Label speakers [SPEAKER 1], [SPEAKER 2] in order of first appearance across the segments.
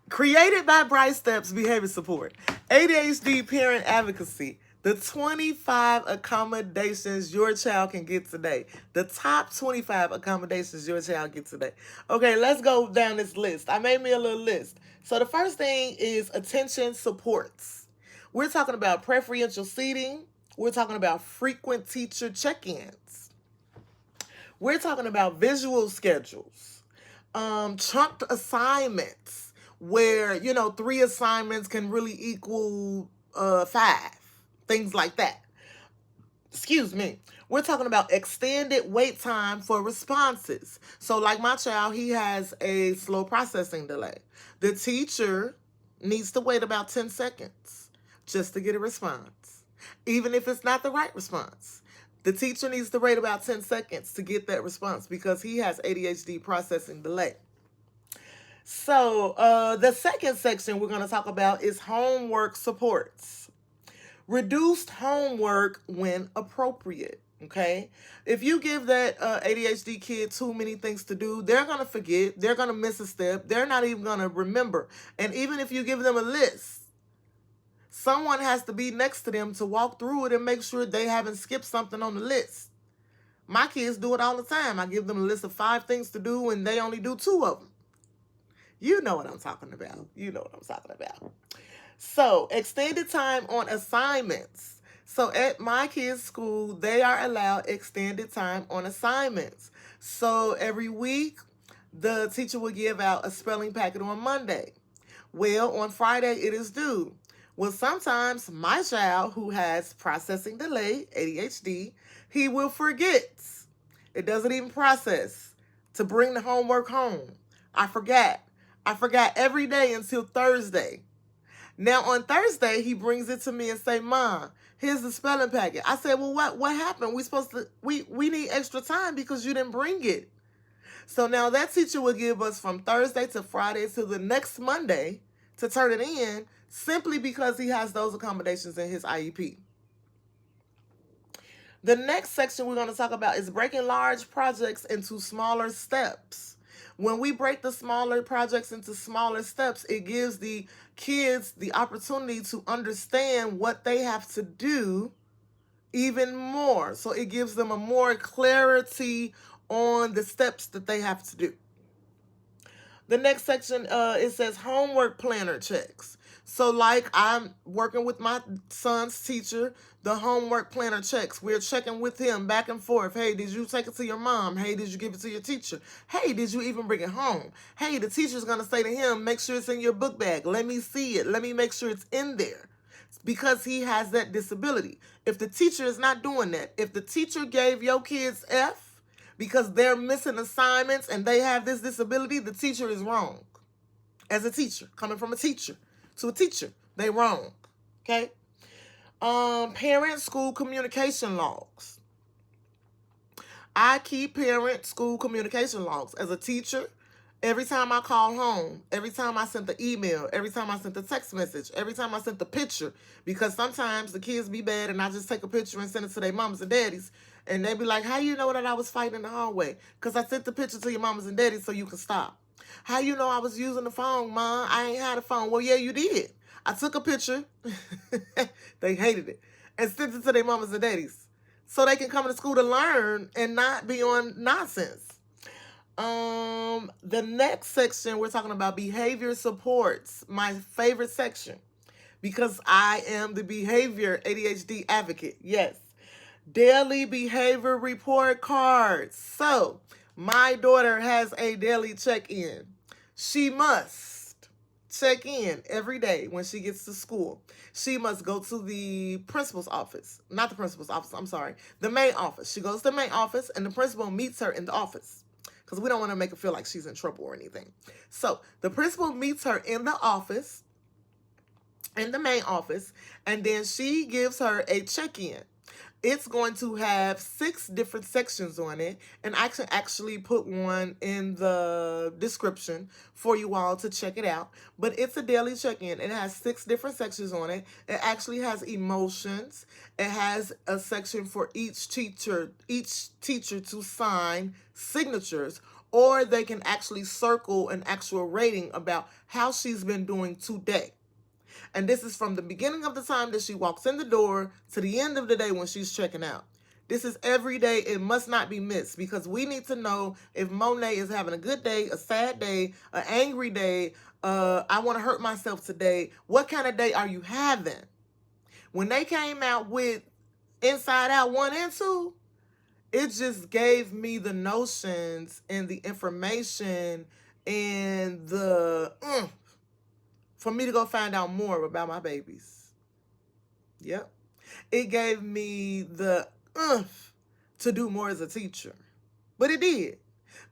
[SPEAKER 1] Created by Bright Steps Behavior Support, ADHD Parent Advocacy, the 25 accommodations your child can get today. The top 25 accommodations your child gets today. Okay, let's go down this list. I made me a little list. So the first thing is attention supports. We're talking about preferential seating. We're talking about frequent teacher check-ins. We're talking about visual schedules, chunked assignments, where 3 assignments can really equal 5, things like that. Excuse me. We're talking about extended wait time for responses. So, like my child, he has a slow processing delay. The teacher needs to wait about 10 seconds just to get a response, even if it's not the right response. The teacher needs to wait about 10 seconds to get that response because he has ADHD processing delay. So, the second section we're going to talk about is homework supports. Reduced homework when appropriate. Okay, if you give that ADHD kid too many things to do, they're going to forget, they're going to miss a step, they're not even going to remember. And even if you give them a list, someone has to be next to them to walk through it and make sure they haven't skipped something on the list. My kids do it all the time. I give them a list of 5 things to do and they only do 2 of them. You know what I'm talking about. You know what I'm talking about. So, extended time on assignments. So, at my kids' school, they are allowed extended time on assignments. So, every week, the teacher will give out a spelling packet on Monday. Well, on Friday, it is due. Well, sometimes my child, who has processing delay, ADHD, he will forget. It doesn't even process to bring the homework home. I forgot every day until Thursday. Now, on Thursday, he brings it to me and say, "Mom, here's the spelling packet." I said, "Well, what happened? We need extra time because you didn't bring it." So now that teacher will give us from Thursday to Friday to the next Monday to turn it in, simply because he has those accommodations in his IEP. The next section we're going to talk about is breaking large projects into smaller steps. When we break the smaller projects into smaller steps, it gives the kids the opportunity to understand what they have to do even more. So it gives them a more clarity on the steps that they have to do. The next section, it says homework planner checks. So like I'm working with my son's teacher, the homework planner checks. We're checking with him back and forth. Hey, did you take it to your mom? Hey, did you give it to your teacher? Hey, did you even bring it home? Hey, the teacher's going to say to him, make sure it's in your book bag. Let me see it. Let me make sure it's in there. Because he has that disability. If the teacher is not doing that, if the teacher gave your kids F because they're missing assignments and they have this disability, the teacher is wrong. As a teacher, coming from a teacher to a teacher, they wrong. Okay? Parent school communication logs. I keep parent school communication logs. As a teacher, every time I call home, every time I sent the email, every time I sent the text message, every time I sent the picture, because sometimes the kids be bad and I just take a picture and send it to their mamas and daddies, and they be like, "How you know that I was fighting in the hallway?" Because I sent the picture to your mamas and daddies so you can stop. "How you know I was using the phone, Mom? I ain't had a phone." Well, yeah, you did. I took a picture. They hated it. And sent it to their mamas and daddies so they can come to school to learn and not be on nonsense. The next section, we're talking about behavior supports, my favorite section, because I am the behavior ADHD advocate. Yes. Daily behavior report cards. So, my daughter has a daily check-in. She must check in every day when she gets to school. She must go to the principal's office. Not the principal's office, I'm sorry. The main office. She goes to the main office and the principal meets her in the office, because we don't want to make her feel like she's in trouble or anything. So the principal meets her in the office, in the main office, and then she gives her a check-in. It's going to have 6 different sections on it, and I can actually put one in the description for you all to check it out. But it's a daily check-in. It has 6 different sections on it. It actually has emotions. It has a section for each teacher to sign signatures or they can actually circle an actual rating about how she's been doing today. And this is from the beginning of the time that she walks in the door to the end of the day when she's checking out. This is every day. It must not be missed, because we need to know if Monet is having a good day, a sad day, an angry day, I want to hurt myself today. What kind of day are you having? When they came out with Inside Out 1 and 2, it just gave me the notions and the information and the for me to go find out more about my babies. Yep. It gave me the to do more as a teacher. But it did.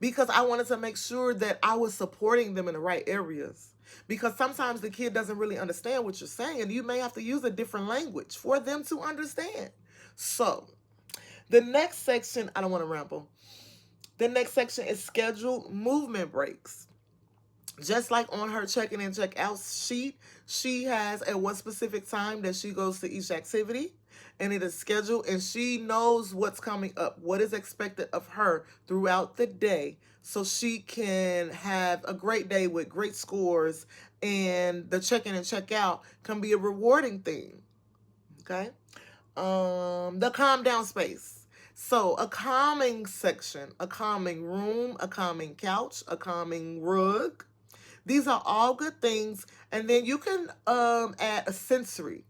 [SPEAKER 1] Because I wanted to make sure that I was supporting them in the right areas. Because sometimes the kid doesn't really understand what you're saying, and you may have to use a different language for them to understand. So, the next section, I don't want to ramble. The next section is scheduled movement breaks. Just like on her check-in and check-out sheet, she has at one specific time that she goes to each activity, and it is scheduled, and she knows what's coming up, what is expected of her throughout the day, so she can have a great day with great scores, and the check-in and check-out can be a rewarding thing. Okay? The calm down space. So a calming section, a calming room, a calming couch, a calming rug. These are all good things. And then you can add a sensory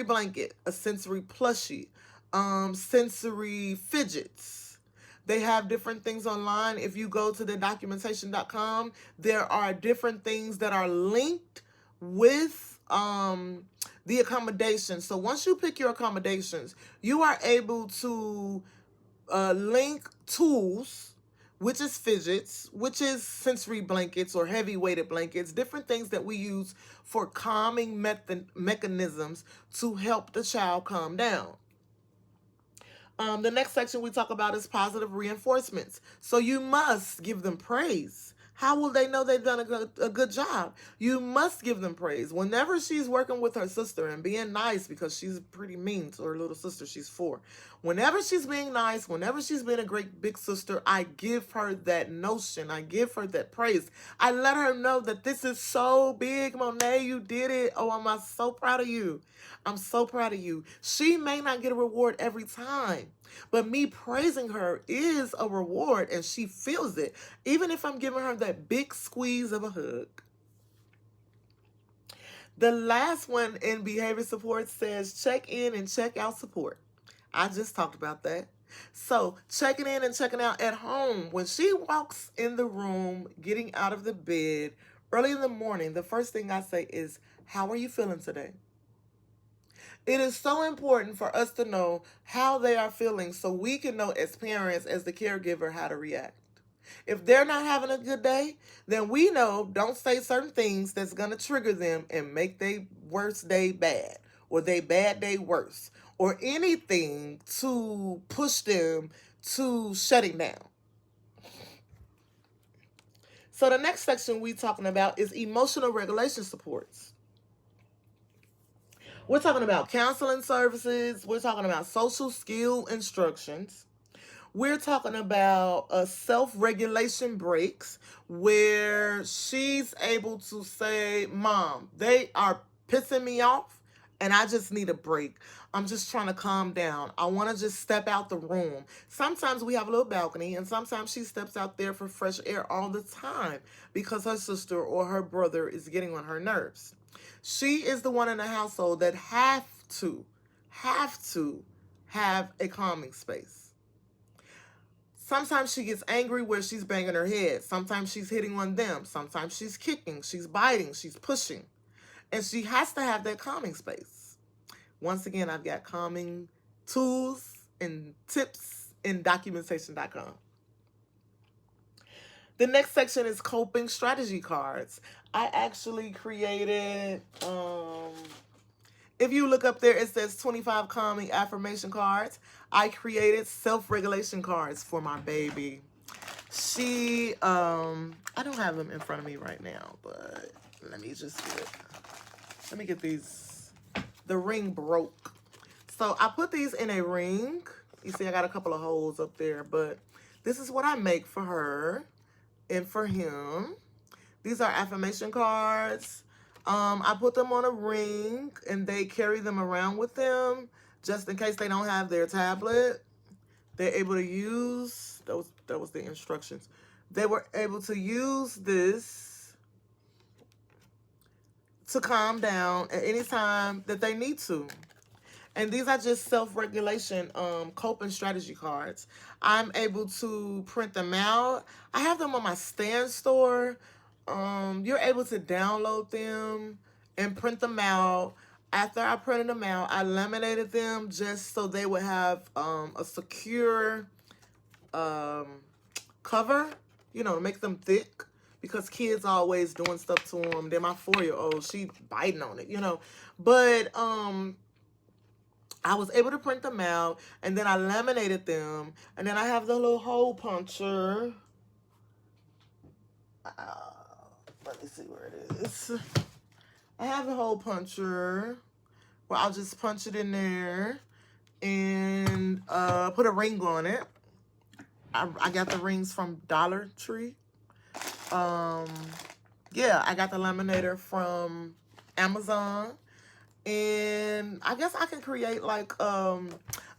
[SPEAKER 1] blanket, a sensory plushie, sensory fidgets. They have different things online. If you go to the documentation.com, there are different things that are linked with the accommodations. So once you pick your accommodations, you are able to link tools, which is fidgets, which is sensory blankets or heavy weighted blankets, different things that we use for calming mechanisms to help the child calm down. The next section we talk about is positive reinforcements. So you must give them praise. How will they know they've done a good job? You must give them praise. Whenever she's working with her sister and being nice, because she's pretty mean to her little sister, she's 4. Whenever she's being nice, whenever she's being a great big sister, I give her that notion. I give her that praise. I let her know that this is so big, Monet, you did it. Oh, I'm so proud of you. I'm so proud of you. She may not get a reward every time, but me praising her is a reward, and she feels it, even if I'm giving her that big squeeze of a hug. The last one in behavior support says check in and check out support. I just talked about that. So checking in and checking out at home. When she walks in the room, getting out of the bed early in the morning, the first thing I say is, how are you feeling today? It is so important for us to know how they are feeling so we can know as parents, as the caregiver, how to react. If they're not having a good day, then we know don't say certain things that's going to trigger them and make their worst day bad, or their bad day worse, or anything to push them to shutting down. So the next section we're talking about is emotional regulation supports. We're talking about counseling services. We're talking about social skill instructions. We're talking about self-regulation breaks where she's able to say, Mom, they are pissing me off and I just need a break. I'm just trying to calm down. I want to just step out the room. Sometimes we have a little balcony, and sometimes she steps out there for fresh air all the time because her sister or her brother is getting on her nerves. She is the one in the household that have to have a calming space. Sometimes she gets angry where she's banging her head. Sometimes she's hitting on them. Sometimes she's kicking, she's biting, she's pushing. And she has to have that calming space. Once again, I've got calming tools and tips in documentation.com. The next section is coping strategy cards. I actually created, if you look up there, it says 25 calming affirmation cards. I created self-regulation cards for my baby. She, I don't have them in front of me right now, but let me get these. The ring broke. So I put these in a ring. You see, I got a couple of holes up there, but This is what I make for her and for him. These are affirmation cards. I put them on a ring and they carry them around with them just in case they don't have their tablet. They're able to use, that was the instructions. They were able to use this to calm down at any time that they need to. And these are just self-regulation coping strategy cards. I'm able to print them out. I have them on my Stand store. You're able to download them and print them out. After I printed them out, I laminated them just so they would have a secure cover, you know, to make them thick, because kids always doing stuff to them. Then my 4-year-old, she biting on it, you know. But I was able to print them out, and then I laminated them, and then I have the little hole puncher. Let me see where it is. I have the hole puncher where I'll just punch it in there and put a ring on it. I got the rings from Dollar Tree. Yeah, I got the laminator from Amazon. And I guess I can create like a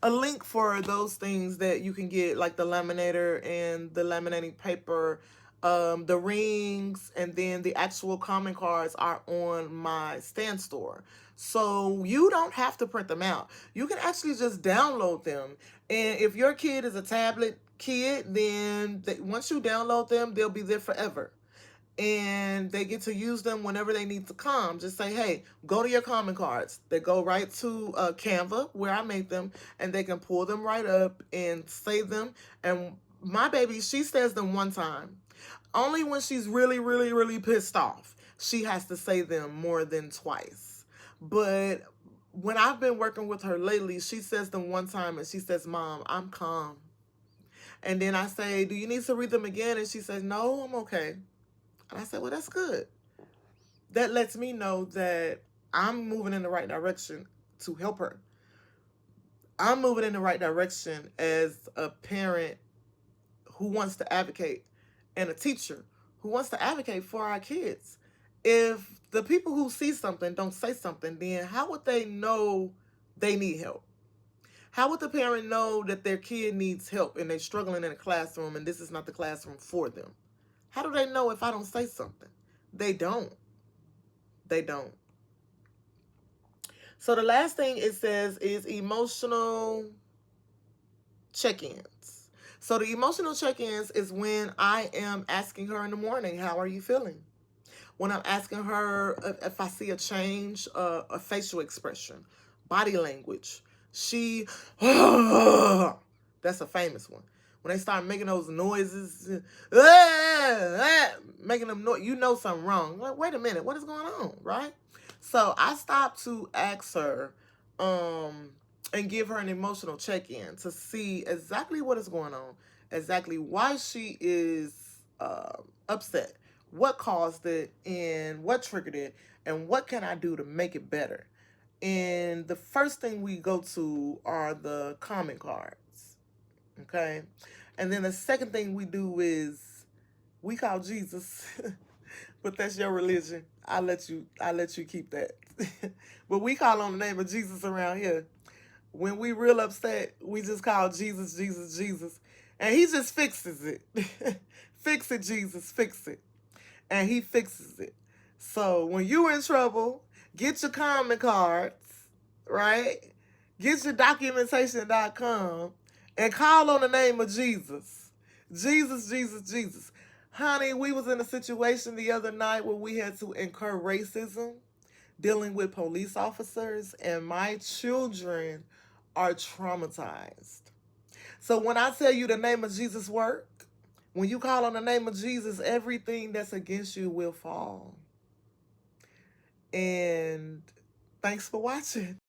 [SPEAKER 1] link for those things that you can get, like the laminator and the laminating paper, the rings, and then the actual common cards are on my Stand store. So you don't have to print them out. You can actually just download them. And if your kid is a tablet kid, then once you download them, they'll be there forever. And they get to use them whenever they need to calm. Just say, hey, go to your common cards. They go right to Canva, where I make them, and they can pull them right up and save them. And my baby, she says them one time. Only when she's really, really, really pissed off, she has to say them more than twice. But when I've been working with her lately, she says them one time, and she says, Mom, I'm calm. And then I say, do you need to read them again? And she says, no, I'm okay. And I said, well, that's good. That lets me know that I'm moving in the right direction to help her. I'm moving in the right direction as a parent who wants to advocate and a teacher who wants to advocate for our kids. If the people who see something don't say something, then how would they know they need help? How would the parent know that their kid needs help and they're struggling in a classroom and this is not the classroom for them? How do they know if I don't say something? They don't. They don't. So the last thing it says is emotional check-ins. So the emotional check-ins is when I am asking her in the morning, how are you feeling? When I'm asking her if I see a change, a facial expression, body language. She, that's a famous one. When they start making those noises, making them noise, you know something wrong. Like, wait a minute, what is going on, right? So I stopped to ask her and give her an emotional check-in to see exactly what is going on, exactly why she is upset, what caused it, and what triggered it, and what can I do to make it better. And the first thing we go to are the comment cards. Okay. And then the second thing we do is we call Jesus, but that's your religion. I'll let you keep that. But we call on the name of Jesus around here. When we real upset, we just call Jesus, Jesus, Jesus. And he just fixes it. Fix it, Jesus, fix it. And he fixes it. So when you're in trouble, get your comment cards, right? Get your documentation.com and call on the name of Jesus. Jesus, Jesus, Jesus. Honey, we was in a situation the other night where we had to incur racism, dealing with police officers, and my children are traumatized. So when I tell you the name of Jesus work, when you call on the name of Jesus, everything that's against you will fall. And thanks for watching.